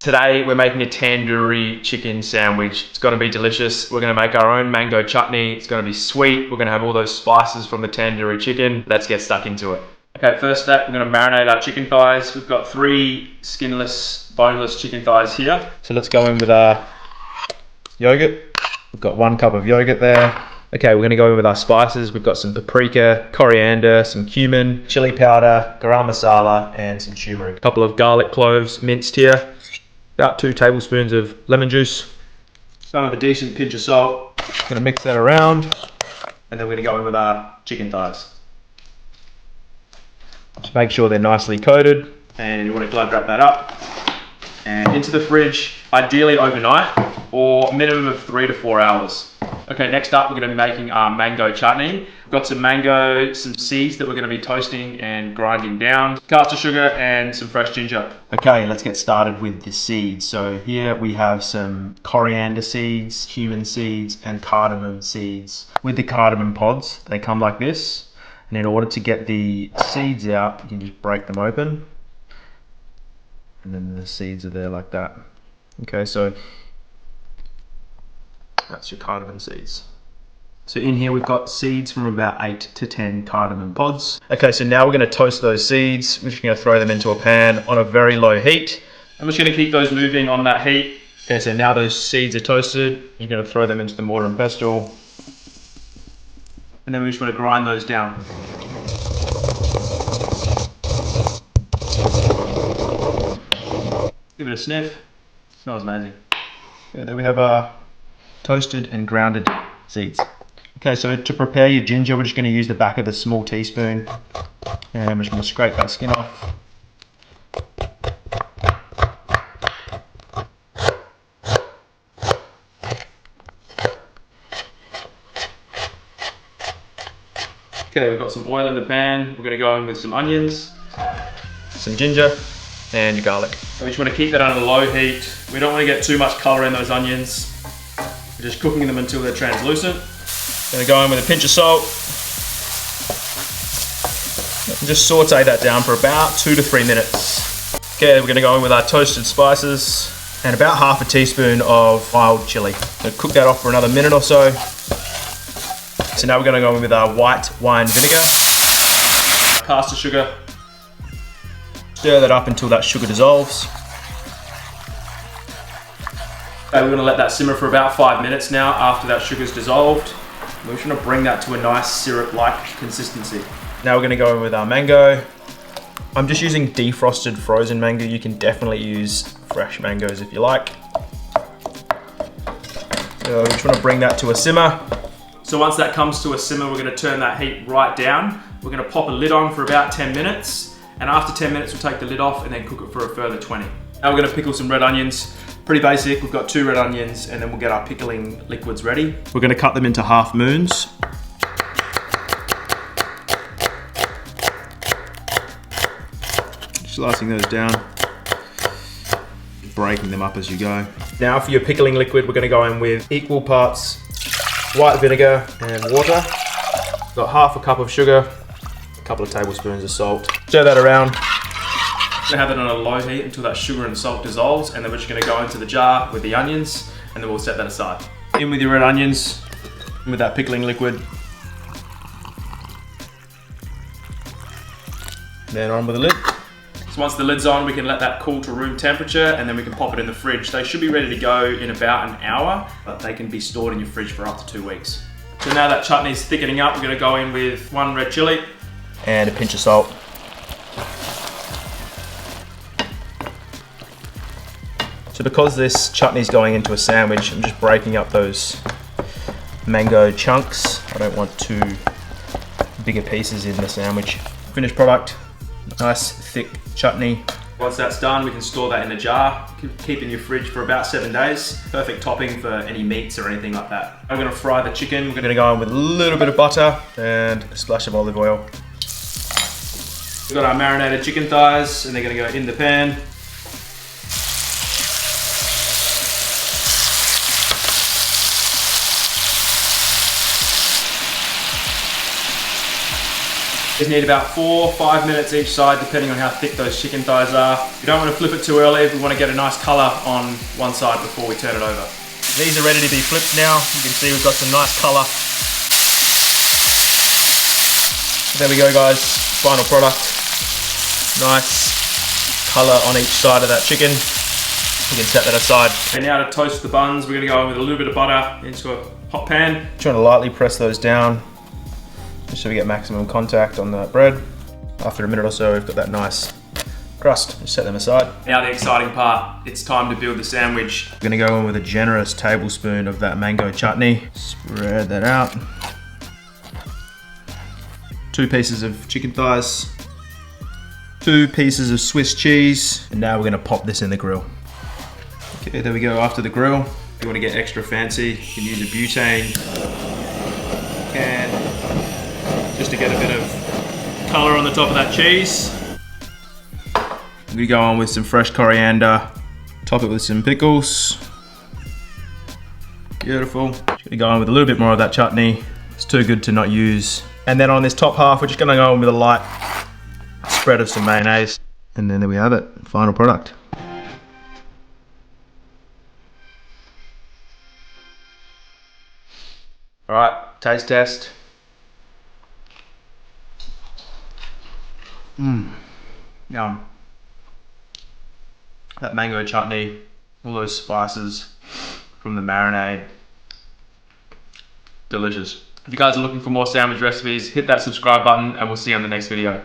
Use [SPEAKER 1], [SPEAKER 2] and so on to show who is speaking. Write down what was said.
[SPEAKER 1] Today we're making a tandoori chicken sandwich. It's going to be delicious. We're going to make our own mango chutney. It's going to be sweet. We're going to have all those spices from the tandoori chicken. Let's get stuck into it. Okay, first step, we're going to marinate our chicken thighs. We've got 3 skinless, boneless chicken thighs here. So let's go in with our yogurt. We've got 1 cup of yogurt there. Okay, we're going to go in with our spices. We've got some paprika, coriander, some cumin, chilli powder, garam masala, and some turmeric. A couple of garlic cloves minced here. About 2 tablespoons of lemon juice. Some of a decent pinch of salt. Going to mix that around. And then we're going to go in with our chicken thighs. Just make sure they're nicely coated. And you want to glove wrap that up. And into the fridge, ideally overnight, or a minimum of 3 to 4 hours. Okay, next up we're going to be making our mango chutney. We've got some mango, some seeds that we're going to be toasting and grinding down, caster sugar and some fresh ginger. Okay, let's get started with the seeds. So here we have some coriander seeds, cumin seeds and cardamom seeds. With the cardamom pods, they come like this. And in order to get the seeds out, you can just break them open. And then the seeds are there like that. Okay, so that's your cardamom seeds. So in here we've got seeds from about 8 to 10 cardamom pods. Okay, so now we're going to toast those seeds. We're just going to throw them into a pan on a very low heat. I'm just going to keep those moving on that heat. Okay, so now those seeds are toasted. You're going to throw them into the mortar and pestle. And then we just want to grind those down. Give it a sniff. Smells amazing. Yeah, there we have our toasted and grounded seeds. Okay, so to prepare your ginger, we're just going to use the back of a small teaspoon. And we're just going to scrape that skin off. Okay, we've got some oil in the pan. We're going to go in with some onions, some ginger, and your garlic. And we just want to keep that on a low heat. We don't want to get too much colour in those onions. We're just cooking them until they're translucent. Going to go in with a pinch of salt. And just saute that down for about 2 to 3 minutes. Okay, we're going to go in with our toasted spices and about half a teaspoon of wild chilli. So cook that off for another minute or so. So now we're going to go in with our white wine vinegar, caster sugar. Stir that up until that sugar dissolves. Okay, we're going to let that simmer for about 5 minutes now after that sugar's dissolved. We're just going to bring that to a nice syrup-like consistency. Now we're going to go in with our mango. I'm just using defrosted frozen mango. You can definitely use fresh mangoes if you like. So we just want to bring that to a simmer. So once that comes to a simmer, we're going to turn that heat right down. We're going to pop a lid on for about 10 minutes. And after 10 minutes, we'll take the lid off and then cook it for a further 20. Now we're going to pickle some red onions. Pretty basic, we've got 2 red onions and then we'll get our pickling liquids ready. We're going to cut them into half moons. Slicing those down, breaking them up as you go. Now for your pickling liquid, we're going to go in with equal parts white vinegar and water. We've got half a cup of sugar, a couple of tablespoons of salt. Stir that around. We're going to have it on a low heat until that sugar and salt dissolves, and then we're just going to go into the jar with the onions, and then we'll set that aside. In with your red onions, in with that pickling liquid. Then on with the lid. So once the lid's on, we can let that cool to room temperature, and then we can pop it in the fridge. They should be ready to go in about an hour, but they can be stored in your fridge for up to 2 weeks. So now that chutney's thickening up, we're going to go in with 1 red chilli and a pinch of salt. So because this chutney's going into a sandwich, I'm just breaking up those mango chunks. I don't want 2 bigger pieces in the sandwich. Finished product, nice thick chutney. Once that's done, we can store that in a jar, keep in your fridge for about 7 days. Perfect topping for any meats or anything like that. I'm gonna fry the chicken. We're gonna go in with a little bit of butter and a splash of olive oil. We've got our marinated chicken thighs and they're gonna go in the pan. You need about 4 or 5 minutes each side, depending on how thick those chicken thighs are. You don't want to flip it too early. We want to get a nice colour on one side before we turn it over. These are ready to be flipped now. You can see we've got some nice colour. There we go, guys. Final product. Nice colour on each side of that chicken. We can set that aside. And now to toast the buns, we're going to go in with a little bit of butter into a hot pan. Trying to lightly press those down, just so we get maximum contact on the bread. After a minute or so, we've got that nice crust. Just set them aside. Now the exciting part, it's time to build the sandwich. We're gonna go in with a generous tablespoon of that mango chutney. Spread that out. 2 pieces of chicken thighs. 2 pieces of Swiss cheese. And now we're gonna pop this in the grill. Okay, there we go, after the grill. If you wanna get extra fancy, you can use a butane can, just to get a bit of color on the top of that cheese. I'm gonna go on with some fresh coriander, top it with some pickles. Beautiful. Just gonna go on with a little bit more of that chutney. It's too good to not use. And then on this top half, we're just gonna go on with a light spread of some mayonnaise. And then there we have it, final product. All right, taste test. Yum. That mango chutney, all those spices from the marinade. Delicious. If you guys are looking for more sandwich recipes, hit that subscribe button and we'll see you on the next video.